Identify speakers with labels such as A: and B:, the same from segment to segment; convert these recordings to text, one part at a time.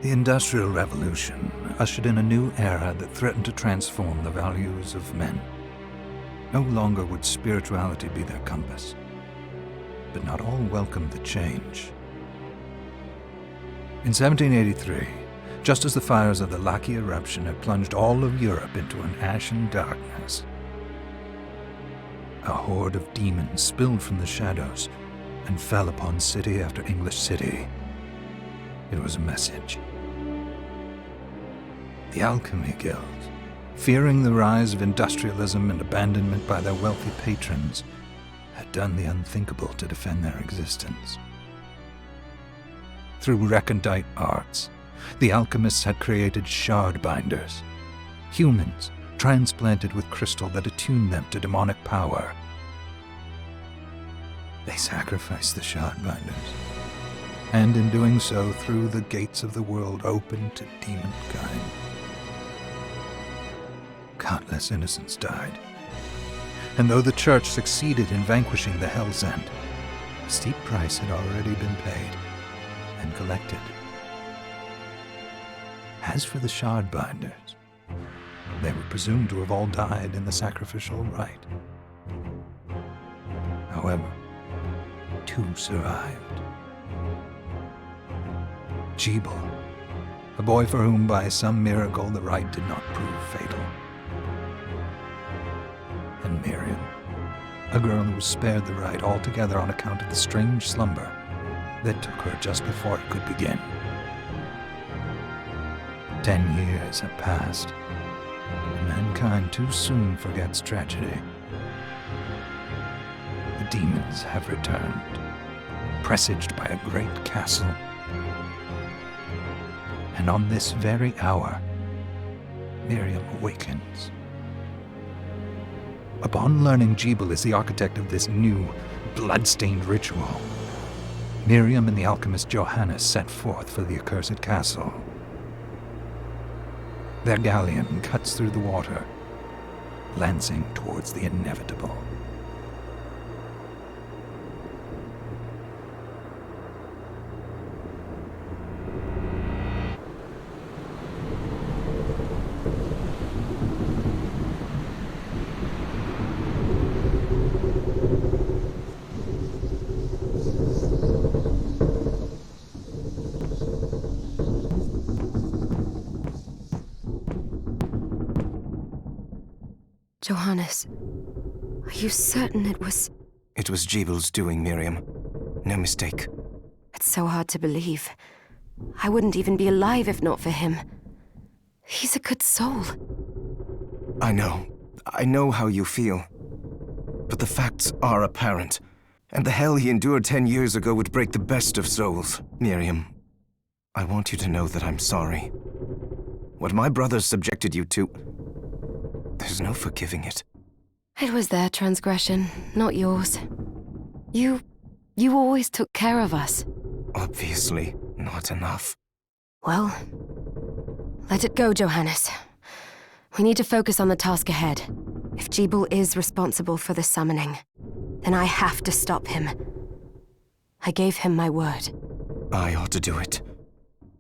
A: The Industrial Revolution ushered in a new era that threatened to transform the values of men. No longer would spirituality be their compass, but not all welcomed the change. In 1783, just as the fires of the Laki eruption had plunged all of Europe into an ashen darkness, a horde of demons spilled from the shadows and fell upon city after English city. It was a message. The Alchemy Guild, fearing the rise of industrialism and abandonment by their wealthy patrons, had done the unthinkable to defend their existence. Through recondite arts, the alchemists had created shard binders, humans transplanted with crystal that attuned them to demonic power. They sacrificed the shard binders, and in doing so threw the gates of the world open to demonkind. Countless innocents died, and though the Church succeeded in vanquishing the Hell's End, a steep price had already been paid and collected. As for the shard binders, they were presumed to have all died in the sacrificial rite. However, 2 survived. Jebel, a boy for whom by some miracle the rite did not prove fatal. And Miriam, a girl who was spared the rite altogether on account of the strange slumber that took her just before it could begin. 10 years have passed, and mankind too soon forgets tragedy. The demons have returned, presaged by a great castle. And on this very hour, Miriam awakens. Upon learning Jebel is the architect of this new, bloodstained ritual, Miriam and the alchemist Johannes set forth for the accursed castle. Their galleon cuts through the water, lancing towards the inevitable.
B: Johannes, are you certain it was...
C: It was Jebel's doing, Miriam. No mistake.
B: It's so hard to believe. I wouldn't even be alive if not for him. He's a good soul.
C: I know how you feel. But the facts are apparent. And the hell he endured 10 years ago would break the best of souls. Miriam, I want you to know that I'm sorry. What my brothers subjected you to... There's no forgiving it.
B: It was their transgression, not yours. You always took care of us.
C: Obviously, not enough.
B: Well, let it go, Johannes. We need to focus on the task ahead. If Jebel is responsible for the summoning, then I have to stop him. I gave him my word.
C: I ought to do it.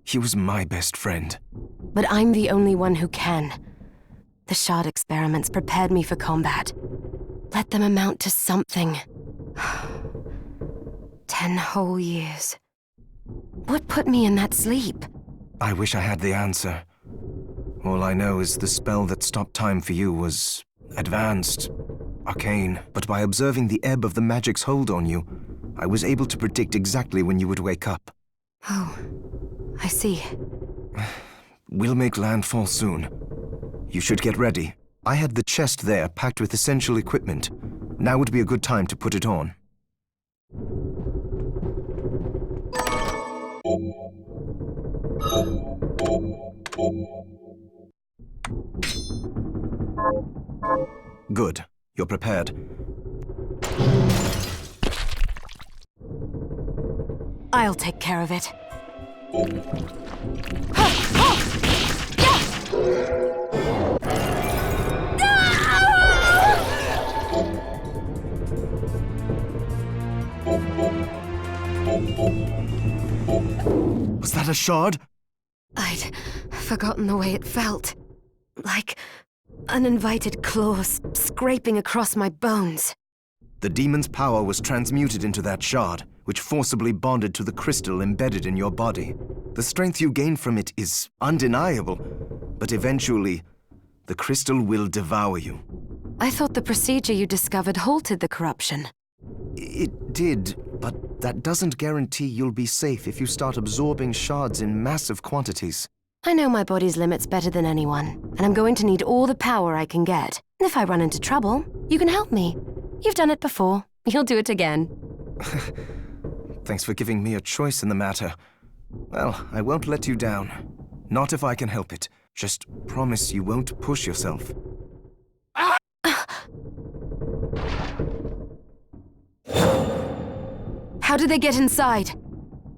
C: He was my best friend.
B: But I'm the only one who can. The shard experiments prepared me for combat. Let them amount to something. 10 whole years. What put me in that sleep?
C: I wish I had the answer. All I know is the spell that stopped time for you was advanced, arcane, but by observing the ebb of the magic's hold on you, I was able to predict exactly when you would wake up.
B: Oh, I see.
C: We'll make landfall soon. You should get ready. I had the chest there packed with essential equipment. Now would be a good time to put it on. Good. You're prepared.
B: I'll take care of it.
C: Was that a shard?
B: I'd forgotten the way it felt. Like uninvited claws scraping across my bones.
C: The demon's power was transmuted into that shard, which forcibly bonded to the crystal embedded in your body. The strength you gain from it is undeniable, but eventually, the crystal will devour you.
B: I thought the procedure you discovered halted the corruption.
C: It did, but that doesn't guarantee you'll be safe if you start absorbing shards in massive quantities.
B: I know my body's limits better than anyone, and I'm going to need all the power I can get. And if I run into trouble, you can help me. You've done it before. You'll do it again.
C: Thanks for giving me a choice in the matter. Well, I won't let you down. Not if I can help it. Just promise you won't push yourself.
B: How did they get inside?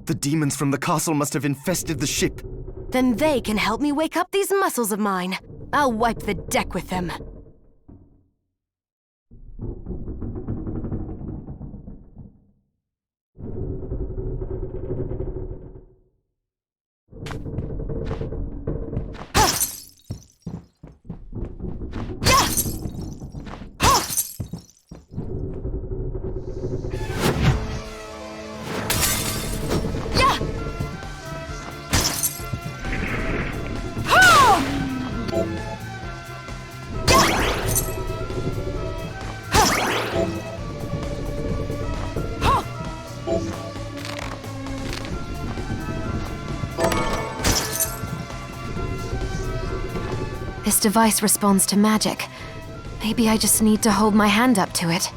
C: The demons from the castle must have infested the ship.
B: Then they can help me wake up these muscles of mine. I'll wipe the deck with them. This device responds to magic. Maybe I just need to hold my hand up to it.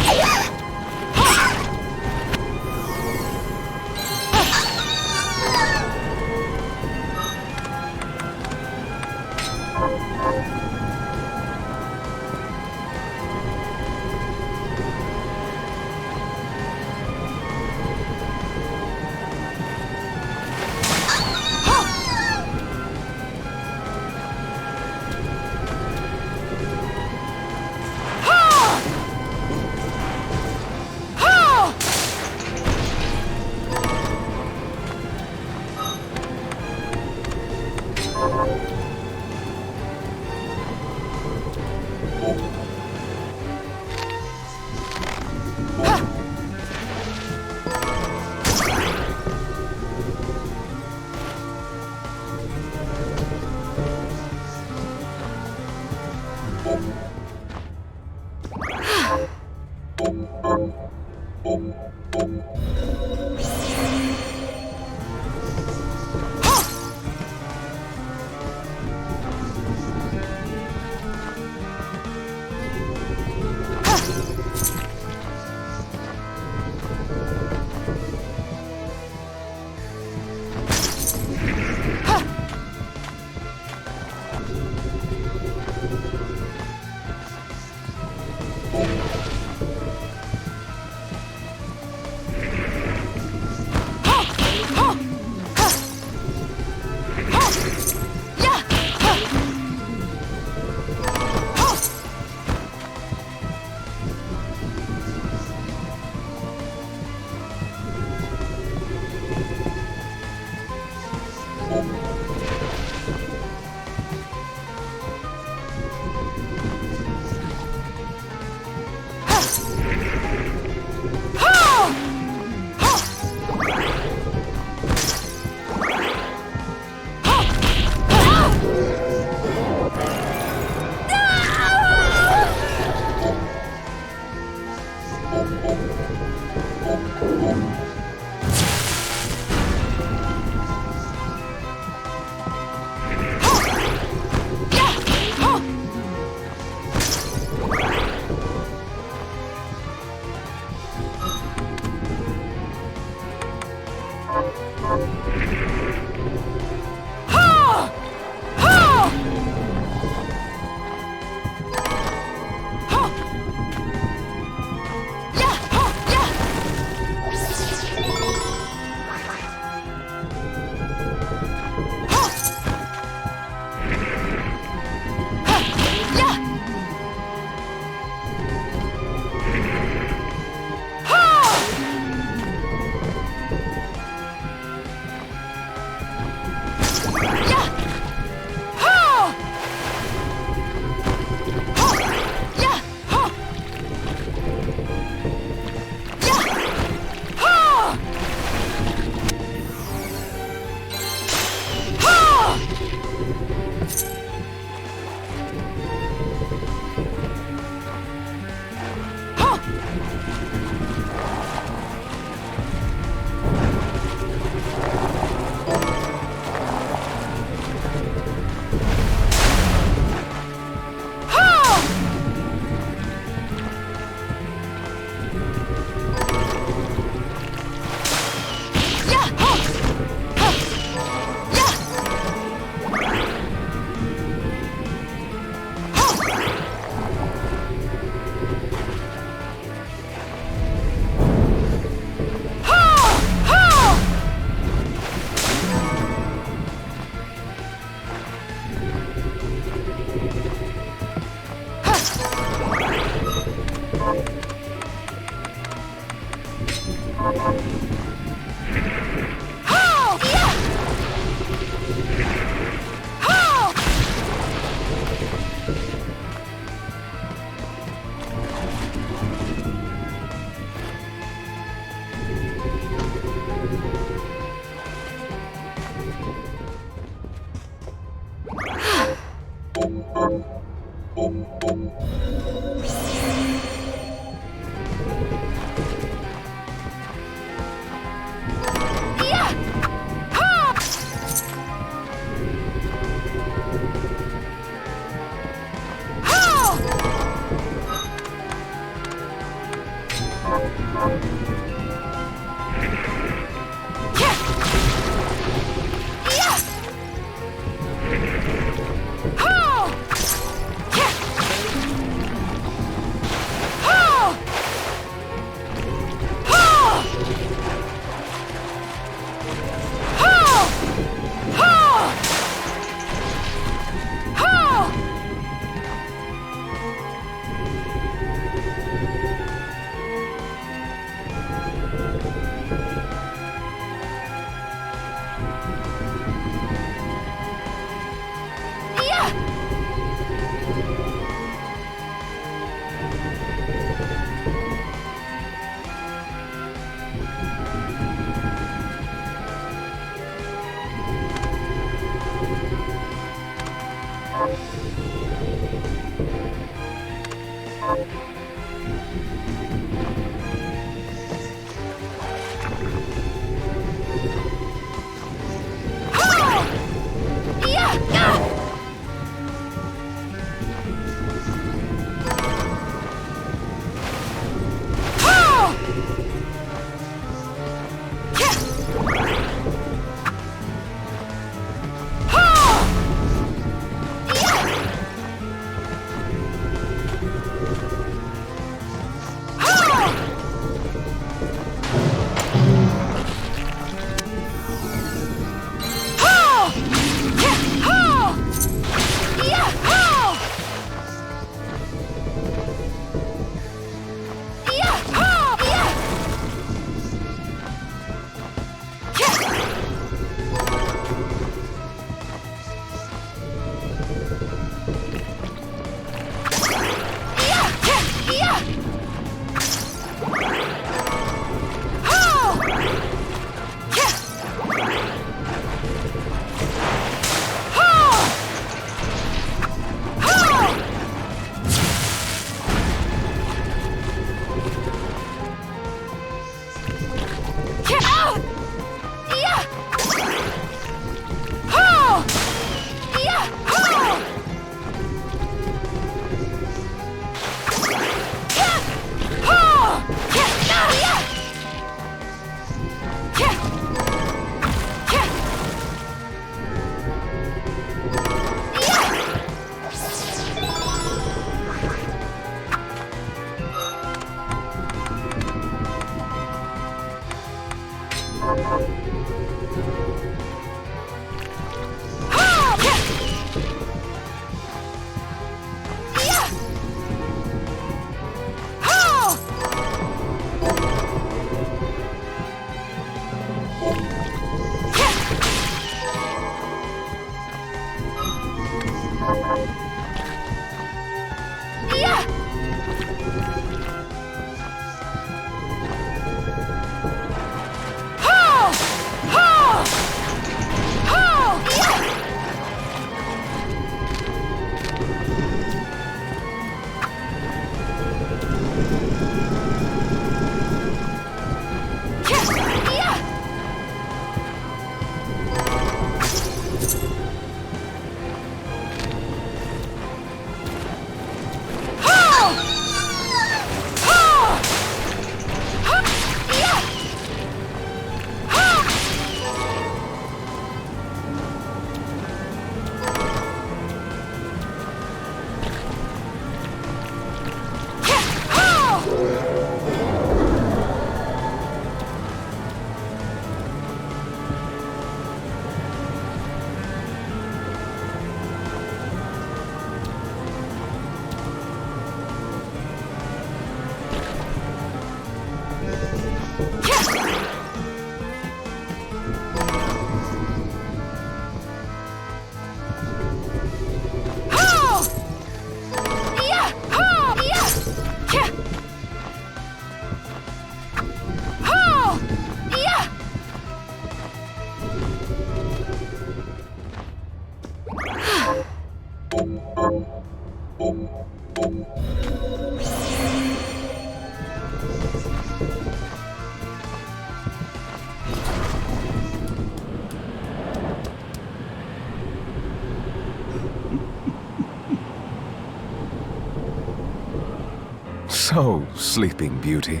C: So, Sleeping Beauty,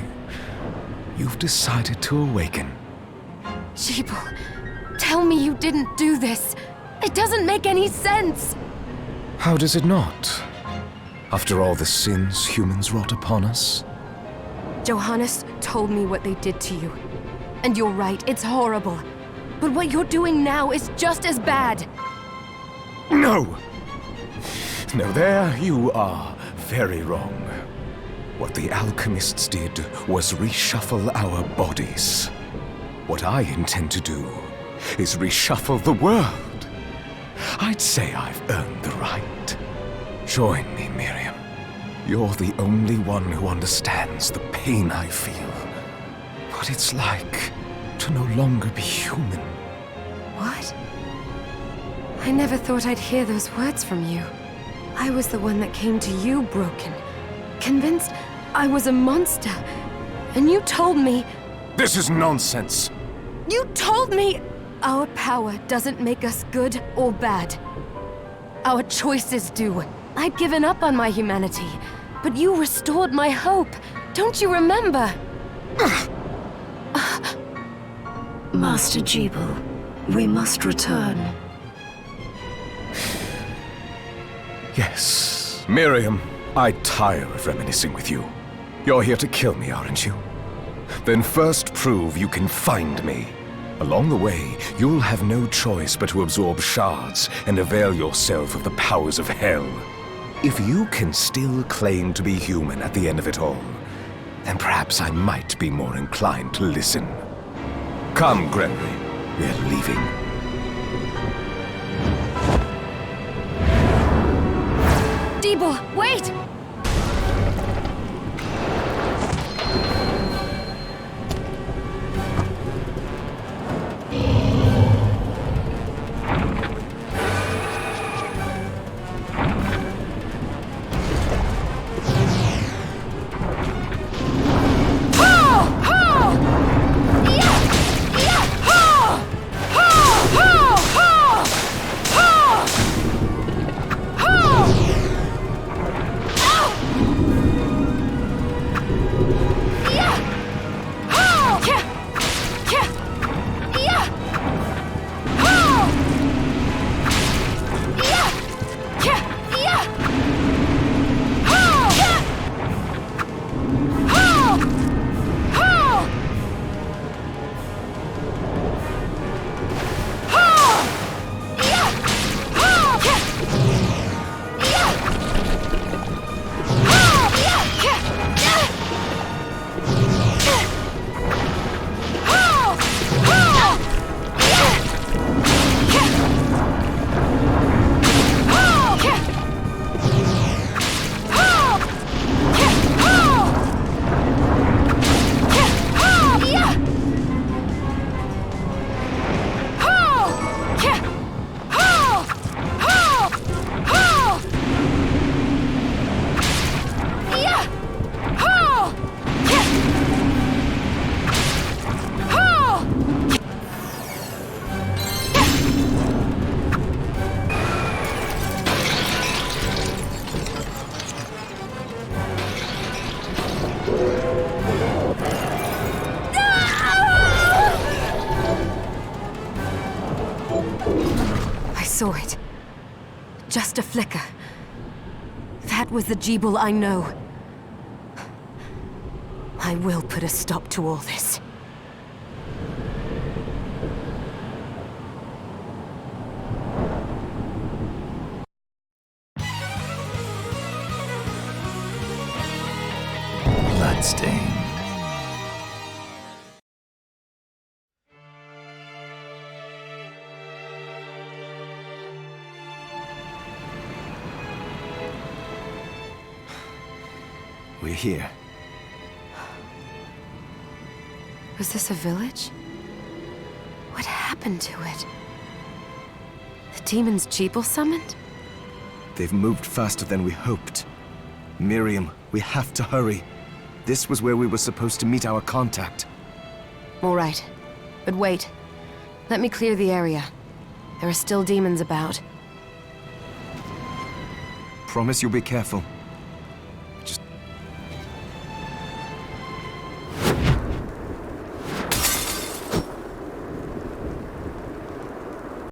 C: you've decided to awaken.
B: Jibal, tell me you didn't do this. It doesn't make any sense.
C: How does it not? After all the sins humans wrought upon us?
B: Johannes told me what they did to you. And you're right, it's horrible. But what you're doing now is just as bad.
C: No! No, there you are very wrong. What the alchemists did was reshuffle our bodies. What I intend to do is reshuffle the world. I'd say I've earned the right. Join me, Miriam. You're the only one who understands the pain I feel. What it's like to no longer be human.
B: What? I never thought I'd hear those words from you. I was the one that came to you broken, convinced I was a monster. And you told me...
C: This is nonsense!
B: You told me our power doesn't make us good or bad. Our choices do. I'd given up on my humanity, but you restored my hope. Don't you remember?
D: Master Jibal, we must return.
C: Yes. Miriam, I tire of reminiscing with you. You're here to kill me, aren't you? Then first prove you can find me. Along the way, you'll have no choice but to absorb shards and avail yourself of the powers of hell. If you can still claim to be human at the end of it all, then perhaps I might be more inclined to listen. Come, Gregory. We're leaving.
B: Jibal, wait! saw it. Just a flicker. That was the Jeeble I know. I will put a stop to all this.
A: Bloodstained.
C: We're here.
B: Was this a village? What happened to it? The demons Jeeble summoned?
C: They've moved faster than we hoped. Miriam, we have to hurry. This was where we were supposed to meet our contact.
B: All right. But wait. Let me clear the area. There are still demons about.
C: Promise you'll be careful.